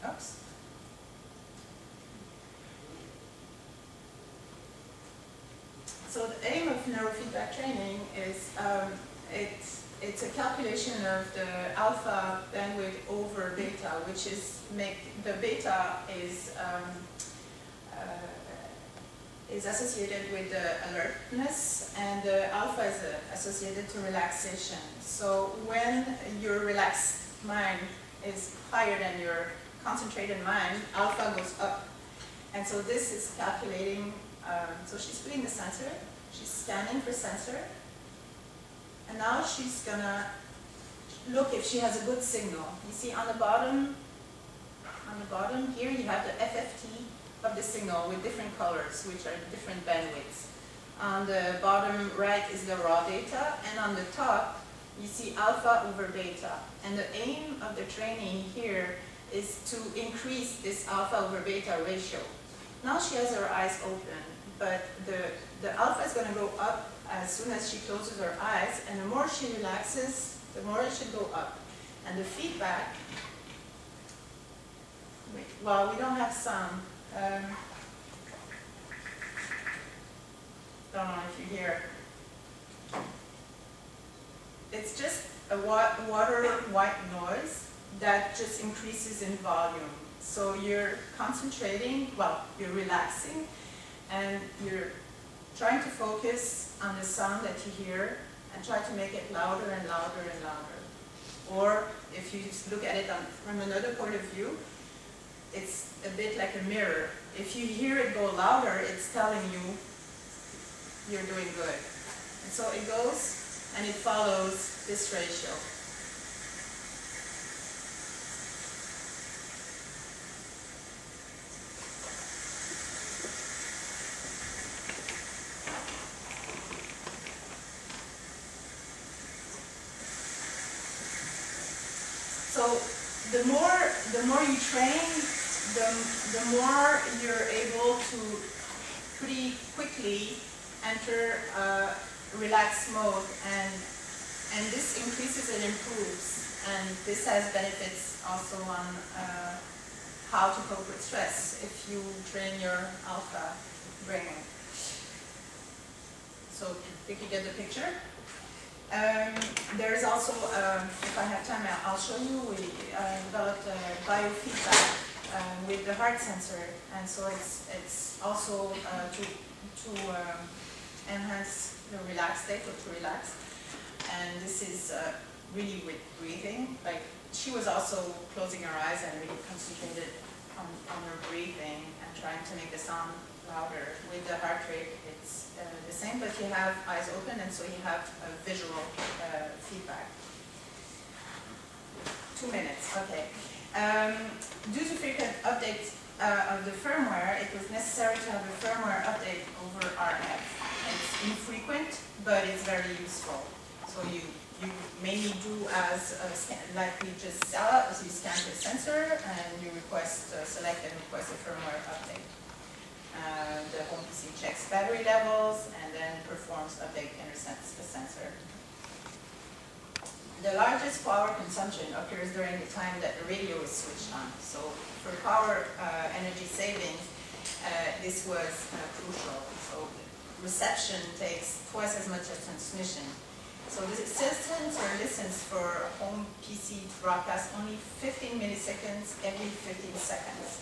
Oops. So the aim of neurofeedback training is it's a calculation of the alpha bandwidth over beta, which is the beta is associated with the alertness, and the alpha is associated to relaxation. So when your relaxed mind is higher than your concentrated mind, alpha goes up. And so this is calculating, so she's putting the sensor, she's scanning for sensor, and now she's gonna look if she has a good signal. You see on the bottom here you have the FFT of the signal with different colors, which are different bandwidths. On the bottom right is the raw data, and on the top you see alpha over beta. And the aim of the training here is to increase this alpha over beta ratio. Now she has her eyes open, but the alpha is going to go up as soon as she closes her eyes, and the more she relaxes, the more it should go up. And the feedback, well, we don't have sound. Don't know if you hear. It's just a water white noise that just increases in volume. So you're concentrating, well, you're relaxing, and you're trying to focus on the sound that you hear and try to make it louder and louder and louder. Or if you just look at it from another point of view, it's a bit like a mirror. If you hear it go louder, it's telling you you're doing good. And so it goes and it follows this ratio. So the more you train, the more you're able to pretty quickly enter a relaxed mode, and this increases and improves, and this has benefits also on how to cope with stress if you train your alpha brain. So did you get the picture? There is also, if I have time, I'll show you, we developed biofeedback with the heart sensor, and so it's also to enhance the relaxed state, or to relax. And this is really with breathing. Like, she was also closing her eyes and really concentrated on her breathing and trying to make the sound louder. With the heart rate, it's the same, but you have eyes open, and so you have a visual feedback. 2 minutes, okay. Due to frequent updates of the firmware, it was necessary to have a firmware update over RF. It's infrequent, but it's very useful. So you mainly do as like we just saw, so you scan the sensor and you select and request a firmware update. The home PC checks battery levels and then performs update and resets the sensor. The largest power consumption occurs during the time that the radio is switched on. So for power energy savings, this was crucial. So reception takes twice as much as transmission. So the sensor listens for a home PC to broadcast only 15 milliseconds every 15 seconds.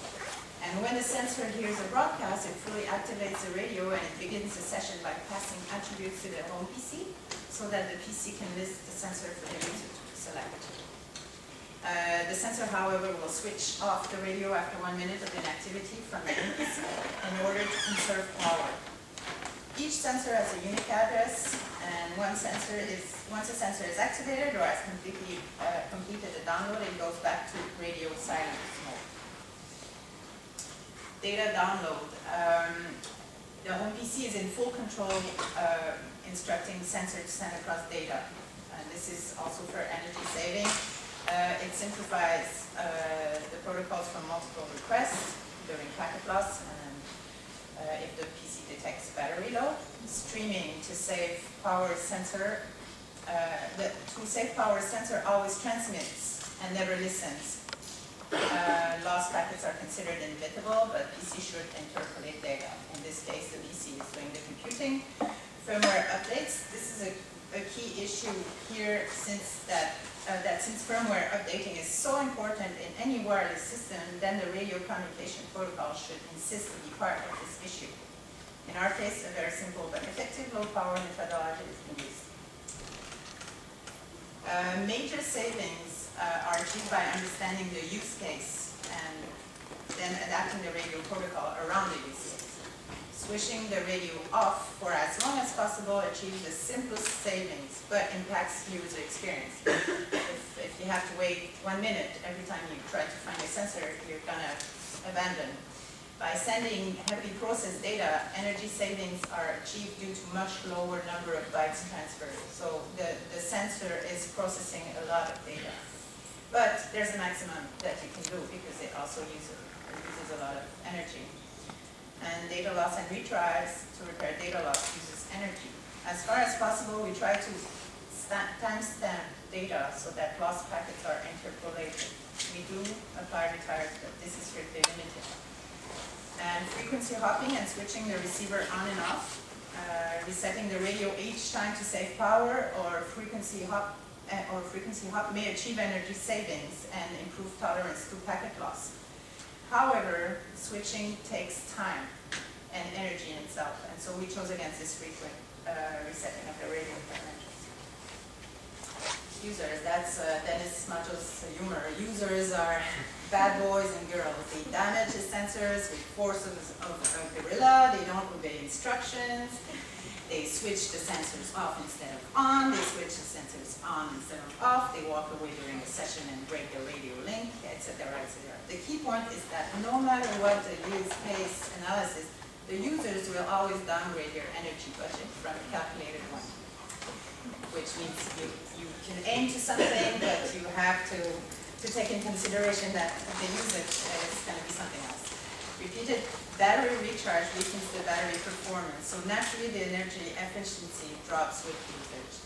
And when the sensor hears a broadcast, it fully activates the radio and it begins the session by passing attributes to the home PC so that the PC can list the sensor for the user to select. The sensor, however, will switch off the radio after 1 minute of inactivity from the home PC in order to conserve power. Each sensor has a unique address, and once a sensor is activated or has completed the download, it goes back to radio silence mode. Data download. The home PC is in full control, instructing sensor to send across data. And this is also for energy saving. It simplifies the protocols for multiple requests during packet loss, and if the PC detects battery low. Streaming to save power sensor. The to save power sensor always transmits and never listens. Lost packets are considered inevitable, but PC should interpolate data. In this case, the PC is doing the computing. Firmware updates. This is a key issue here, since since firmware updating is so important in any wireless system, then the radio communication protocol should insist to be part of this issue. In our case, a very simple but effective low-power methodology is being used. Major savings are achieved by understanding the use case and then adapting the radio protocol around the use case. Switching the radio off for as long as possible achieves the simplest savings, but impacts user experience. If you have to wait 1 minute every time you try to find a sensor, you're gonna abandon. By sending heavily processed data, energy savings are achieved due to much lower number of bytes transferred. So the sensor is processing a lot of data. But there's a maximum that you can do because it also uses a lot of energy. And data loss and retries to repair data loss uses energy. As far as possible, we try to timestamp data so that lost packets are interpolated. We do apply retires, but this is strictly limited. And frequency hopping and switching the receiver on and off, resetting the radio each time to save power, or frequency hop may achieve energy savings and improve tolerance to packet loss. However, switching takes time and energy in itself, and so we chose against this frequent resetting of the radio parameters. Users, that's DennisMajoe's humor. Users are bad boys and girls. They damage the sensors with force of a gorilla. They don't obey instructions. They switch the sensors off instead of on. They switch the sensors on instead of off. They walk away during a session and break the radio link, etc., etc. The key point is that no matter what the use case analysis, the users will always downgrade their energy budget from a calculated one, which means you can aim to something, but you have to take in consideration that the usage is going to be something else. Repeated battery recharge weakens the battery performance, so naturally the energy efficiency drops with usage.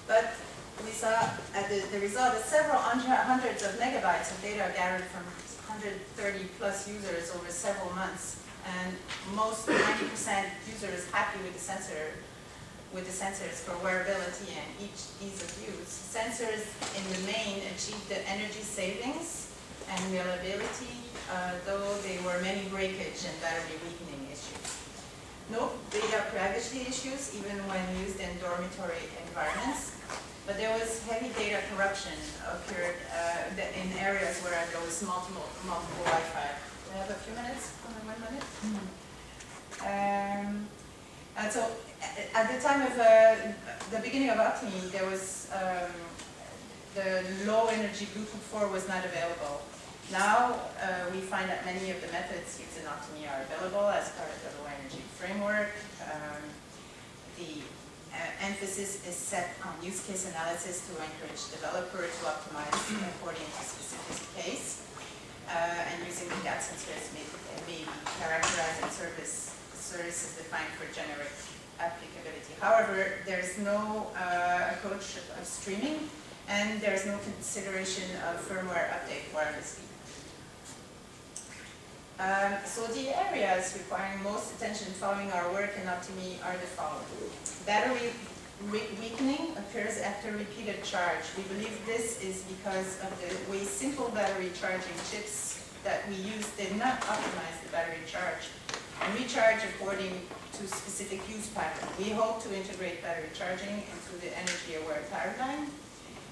But we saw the result of several hundreds of megabytes of data gathered from 130 plus users over several months, and most 90% users happy with the sensors for wearability and ease of use. Sensors in the main achieved the energy savings and reliability, though there were many breakage and battery weakening issues. No data privacy issues, even when used in dormitory environments, but there was heavy data corruption occurred in areas where there was multiple Wi-Fi. Do I have a few minutes? 1 minute? And so, at the time of the beginning of Optimi, there was the low energy Bluetooth 4 was not available. Now we find that many of the methods used in Optimi are available as part of the low energy framework. The emphasis is set on use case analysis to encourage developers to optimize according to specific case. And using the gap sensors may be characterized as services defined for generic applicability. However, there's no approach of streaming, and there's no consideration of firmware update wirelessly. So the areas requiring most attention following our work in Optimi are the following. Battery weakening occurs after repeated charge. We believe this is because of the way simple battery charging chips that we use did not optimize the battery charge and recharge according to specific use pattern. We hope to integrate battery charging into the energy-aware paradigm,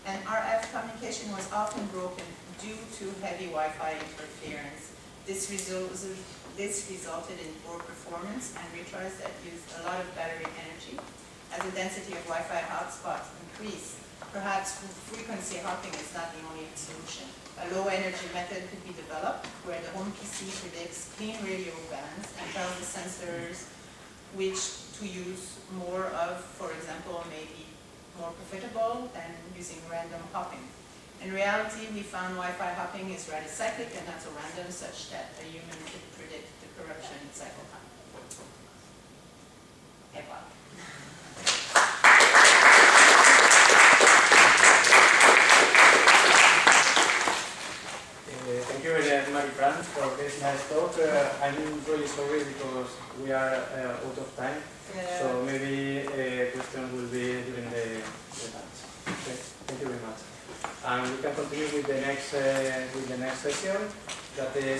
and RF communication was often broken due to heavy Wi-Fi interference. This resulted in poor performance and retries that used a lot of battery energy. As the density of Wi-Fi hotspots increased, perhaps frequency hopping is not the only solution. A low-energy method could be developed where the home PC predicts clean radio bands and tells the sensors which to use more of, for example, may be more profitable than using random hopping. In reality, we found Wi-Fi hopping is rather cyclic and not so random, such that a human could predict the corruption cycle time. Et voilà. for this nice talk. I'm really sorry because we are out of time. So maybe questions will be during the lunch. Okay, thank you very much. And we can continue with the next session, that is